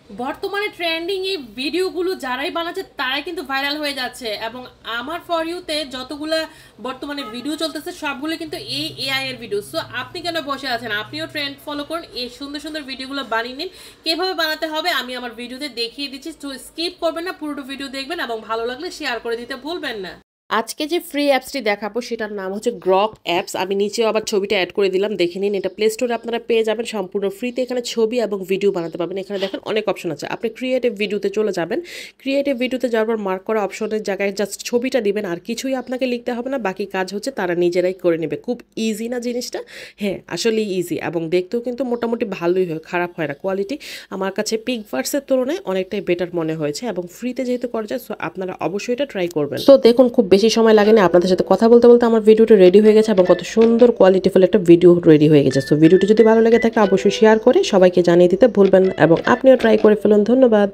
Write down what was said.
বর্তমানে ট্রেন্ডিং এই ভিডিওগুলো যারাই বানাচ্ছে তারাই কিন্তু ভাইরাল হয়ে যাচ্ছে, এবং আমার ফর ইউতে যতগুলা বর্তমানে ভিডিও চলতেছে সবগুলো কিন্তু এই এআই এর ভিডিও। সো আপনি কেন বসে আছেন? আপনিও ট্রেন্ড ফলো করুন, এই সুন্দর সুন্দর ভিডিওগুলো বানিয়ে নিন। কিভাবে বানাতে হবে আমি আমার ভিডিওতে দেখিয়ে দিচ্ছি, তো স্কিপ করবেন না, পুরোটা ভিডিও দেখবেন এবং ভালো লাগলে শেয়ার করে দিতে ভুলবেন না। আজকে যে ফ্রি অ্যাপসটি দেখাবো সেটার নাম হচ্ছে গ্রক অ্যাপস। আমি নিচেও আবার ছবিটা অ্যাড করে দিলাম, দেখে নিন। এটা প্লে স্টোরে আপনারা পেয়ে যাবেন সম্পূর্ণ ফ্রিতে। এখানে ছবি এবং ভিডিও বানাতে পারবেন। এখানে দেখেন অনেক অপশন আছে। আপনি ক্রিয়েটিভ ভিডিওতে চলে যাবেন। ক্রিয়েটিভ ভিডিওতে যাওয়ার পর মার্ক করা অপশনের জায়গায় জাস্ট ছবিটা দিবেন, আর কিছুই আপনাকে লিখতে হবে না। বাকি কাজ হচ্ছে তারা নিজেরাই করে নেবে। খুব ইজি না জিনিসটা? হ্যাঁ, আসলেই ইজি, এবং দেখতেও কিন্তু মোটামুটি ভালোই হয়, খারাপ হয় না। কোয়ালিটি আমার কাছে পিকভার্সের তুলনায় অনেকটাই বেটার মনে হয়েছে, এবং ফ্রিতে যেহেতু করা যায়, সো আপনারা অবশ্যই এটা ট্রাই করবেন। তো দেখুন, খুব বেশি সময় লাগেনি। আপনাদের সাথে কথা বলতে বলতে আমার ভিডিওটা রেডি হয়ে গেছে, এবং কত সুন্দর কোয়ালিটিফুল একটা ভিডিও রেডি হয়ে গেছে। সো ভিডিওটি যদি ভালো লেগে থাকে অবশ্যই শেয়ার করে সবাইকে জানিয়ে দিতে ভুলবেন না, এবং আপনিও ট্রাই করে ফেলুন। ধন্যবাদ।